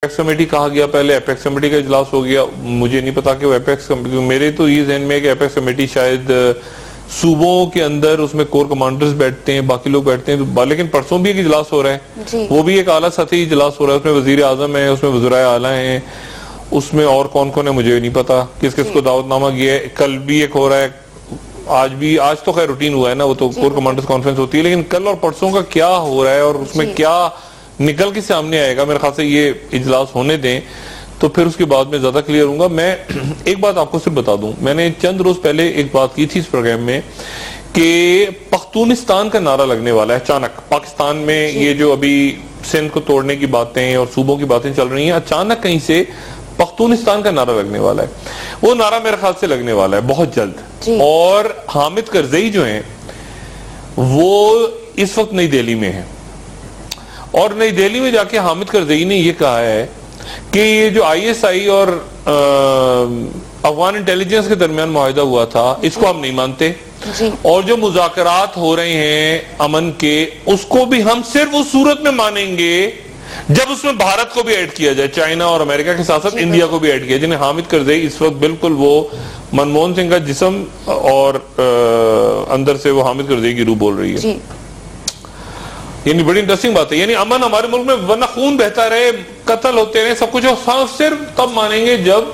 Apex committee کہا گیا، پہلے ایپیکس کمیٹی کا اجلاس ہو گیا. مجھے نہیں پتا کہ وہ ایپیکس کمیٹی، میرے تو یہ ذہن میں ہے کہ ایپیکس کمیٹی شاید صوبوں کے اندر اس میں کور کمانڈرز بیٹھتے ہیں، باقی لوگ بیٹھتے ہیں، لیکن پرسوں بھی ایک اجلاس ہو رہا ہے، وہ بھی ایک اعلیٰ سطحی اجلاس ہو رہا ہے. اس میں وزیر اعظم ہے، اس میں وزرائے اعلیٰ ہیں، اس میں اور کون کون ہے مجھے نہیں پتا کس کس کو دعوت نامہ گیا ہے. کل بھی ایک ہو رہا ہے، آج تو خیر روٹین ہوا ہے نا، وہ تو کور کمانڈرز کانفرنس ہوتی ہے، لیکن کل اور پرسوں کا کیا ہو رہا ہے اور اس میں کیا نکل کے سامنے آئے گا، میرے خیال سے یہ اجلاس ہونے دیں تو پھر اس کے بعد میں زیادہ کلیئر ہوں گا. میں ایک بات آپ کو صرف بتا دوں، میں نے چند روز پہلے ایک بات کی تھی اس پروگرام میں کہ پختونستان کا نعرہ لگنے والا ہے اچانک. پاکستان میں یہ جو ابھی سندھ کو توڑنے کی باتیں اور صوبوں کی باتیں چل رہی ہیں، اچانک کہیں سے پختونستان کا نعرہ لگنے والا ہے. وہ نعرہ میرے خیال سے لگنے والا ہے بہت جلد. اور حامد کرزئی جو ہیں وہ اس وقت نئی دہلی میں ہیں، اور نئی دہلی میں جا کے حامد کرزئی نے یہ کہا ہے کہ یہ جو آئی ایس آئی اور افغان انٹیلیجنس کے درمیان معاہدہ ہوا تھا اس کو ہم نہیں مانتے، اور جو مذاکرات ہو رہے ہیں امن کے اس کو بھی ہم صرف اس صورت میں مانیں گے جب اس میں بھارت کو بھی ایڈ کیا جائے، چائنا اور امریکہ کے ساتھ ساتھ انڈیا کو بھی ایڈ کیا جائے. حامد کرزئی اس وقت بالکل وہ منموہن سنگھ کا جسم اور اندر سے وہ حامد کرزئی کی روح بول رہی ہے. یعنی بڑی انٹرسٹنگ بات ہے. یعنی امن ہمارے ملک میں ورنہ خون بہتا رہے، قتل ہوتے رہے، سب کچھ صرف تب مانیں گے جب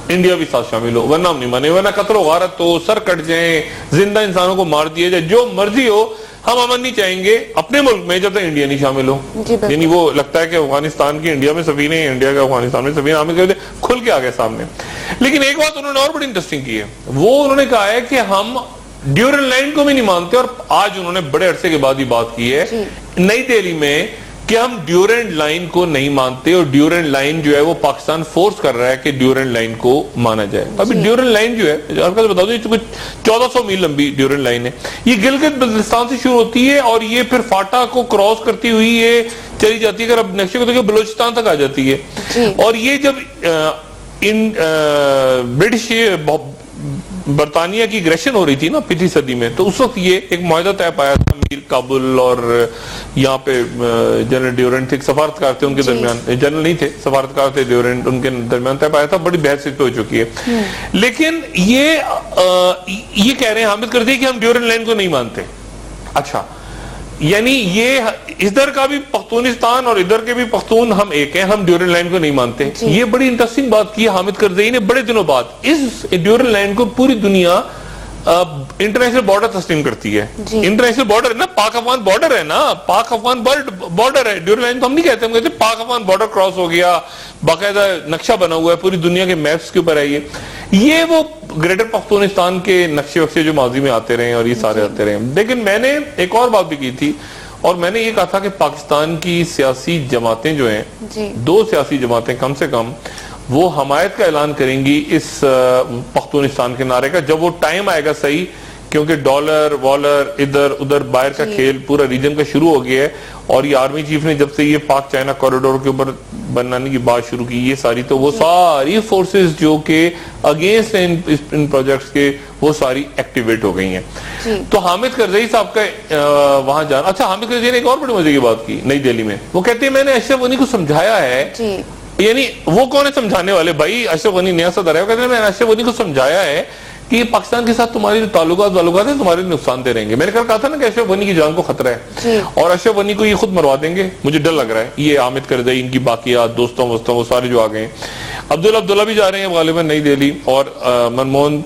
انڈیا بھی ساتھ شامل ہو، ورنہ ہم نہیں مانیں. ورنہ قتل و غارت ہو، سر کٹ جائیں، زندہ انسانوں کو مار دیا جائے، جو مرضی ہو، ہم امن نہیں چاہیں گے اپنے ملک میں جب تک انڈیا نہیں شامل ہو. یعنی وہ لگتا ہے کہ افغانستان کی انڈیا میں سفینے ہیں، انڈیا کا افغانستان میں سفینے، حامد کرزئی کھل کے آ گئے سامنے. لیکن ایک بات انہوں نے اور بڑی انٹرسٹنگ کی ہے، وہ انہوں نے کہا ہے کہ ہم ڈیورنڈ لائن کو بھی نہیں مانتے. اور آج انہوں نے بڑے عرصے کے بعد یہ بات کی ہے نئی دہلی میں کہ ہم ڈیورنڈ لائن کو نہیں مانتے، اور ڈیورنڈ لائن جو ہے وہ پاکستان فورس کر رہا ہے کہ ڈیورنڈ لائن کو مانا جائے. ابھی ڈیورنڈ لائن جو ہے آپ کو بتا دوں یہ کچھ 1400 میل لمبی ڈیورنڈ لائن ہے. یہ گلگت بلتستان سے شروع ہوتی ہے اور یہ پھر فاٹا کو کراس کرتی ہوئی یہ چلی جاتی ہے، اگر اب نقشے کو دیکھیں بلوچستان تک آ جاتی ہے. اور یہ جب برٹش برطانیہ کی اگریشن ہو رہی تھی نا پچھلی صدی میں، تو اس وقت یہ ایک معاہدہ طے پایا تھا میر کابل اور یہاں پہ جنرل ڈیورنڈ تھے، سفارتکار تھے ان کے درمیان، جنرل نہیں تھے سفارتکار تھے ڈیورنڈ، ان کے درمیان طے پایا تھا. بڑی بحث اس پہ ہو چکی ہے. لیکن یہ کہہ رہے ہیں حامد کرزئی کہ ہم ڈیورنڈ لائن کو نہیں مانتے. اچھا، یعنی یہ ادھر کا بھی پختونستان اور ادھر کے بھی پختون ہم ایک ہیں، ہم ڈیورنڈ لائن کو نہیں مانتے. یہ بڑی انٹرسٹنگ بات کی حامد کرزئی نے بڑے دنوں بعد. اس ڈیورنڈ لائن کو پوری دنیا انٹرنیشنل بارڈر تسلیم کرتی ہے. انٹرنیشنل بارڈر ہے نا، پاک افغان بارڈر ہے نا، پاک افغان بارڈر ہے. ڈیورنڈ لائن تو ہم نہیں کہتے، ہم کہتے ہیں پاک افغان بارڈر کراس ہو گیا، باقاعدہ نقشہ بنا ہوا ہے پوری دنیا کے میپس کے اوپر ہے. یہ وہ گریٹر پختونستان کے نقشے وقشے جو ماضی میں آتے رہے اور یہ سارے آتے رہے. لیکن میں نے ایک اور بات بھی کی تھی، اور میں نے یہ کہا تھا کہ پاکستان کی سیاسی جماعتیں جو ہیں، 2 سیاسی جماعتیں کم سے کم، وہ حمایت کا اعلان کریں گی اس پختونستان کے نعرے کا جب وہ ٹائم آئے گا صحیح. کیونکہ ڈالر والر ادھر ادھر باہر کا کھیل پورا ریجن کا شروع ہو گیا ہے. اور یہ آرمی چیف نے جب سے یہ پاک چائنا کوریڈور کے اوپر بنانے کی بات شروع کی، یہ ساری تو وہ ساری فورسز جو کہ اگینسٹ ان پروجیکٹس کے وہ ساری ایکٹیویٹ ہو گئی ہیں. تو حامد کرزئی صاحب کا وہاں جانا. اچھا، حامد کرزئی نے ایک اور بڑی مزے کی بات کی نئی دہلی میں. وہ کہتے ہیں میں نے اشرف غنی کو سمجھایا ہے. یعنی وہ کون ہے سمجھانے والے؟ بھائی اشرف غنی نیا صدر ہے. وہ کہتے ہیں میں نے اشرف غنی کو سمجھایا ہے کہ پاکستان کے ساتھ تمہاری جو تعلقات ہیں تمہارے نقصان دہ رہیں گے. میں نے کہا تھا نا کہ اشرف غنی کی جان کو خطرہ ہے، اور اشرف غنی کو یہ خود مروا دیں گے. مجھے ڈر لگ رہا ہے. یہ حامد کرزئی، ان کی باقیات، دوستوں وہ سارے جو آ گئے ہیں. عبداللہ بھی جا رہے ہیں غالباً نئی دہلی، اور منموہن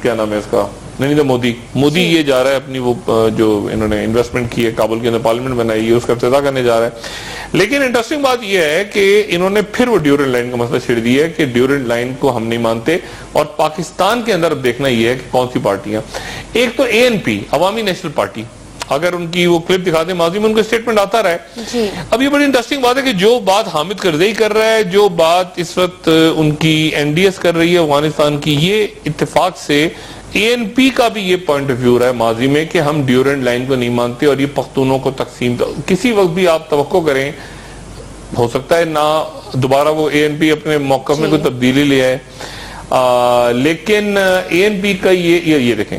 کیا نام ہے اس کا، نریندر مودی یہ جا رہا ہے اپنی وہ جو انہوں نے انویسٹمنٹ کی ہے کابل کے اندر پارلیمنٹ بنائی ہے اس کا افتتاح کرنے جا رہا ہے. لیکن انٹرسٹنگ بات یہ ہے کہ انہوں نے پھر وہ ڈیورنڈ لائن کا مسئلہ چھیڑ دیا ہے کہ ڈیورنڈ لائن کو ہم نہیں مانتے. اور پاکستان کے اندر اب دیکھنا یہ ہے کہ کون سی پارٹیاں. ایک تو ANP عوامی نیشنل پارٹی، اگر ان کی وہ کلپ دکھا دیں ماضی میں ان کا اسٹیٹمنٹ آتا رہا ہے. اب یہ بڑی انٹرسٹنگ بات ہے کہ جو بات حامد کرزئی کر رہا ہے، جو بات اس وقت ان کی NDS کر رہی ہے افغانستان کی، یہ اتفاق سے ANP کا بھی یہ پوائنٹ آف ویو رہا ہے ماضی میں کہ ہم ڈیورنڈ لائن کو نہیں مانتے اور یہ پختونوں کو تقسیم. کسی وقت بھی آپ توقع کریں، ہو سکتا ہے نہ دوبارہ وہ ANP اپنے موقف میں کوئی تبدیلی لے آئے. لیکن ANP کا یہ دیکھیں،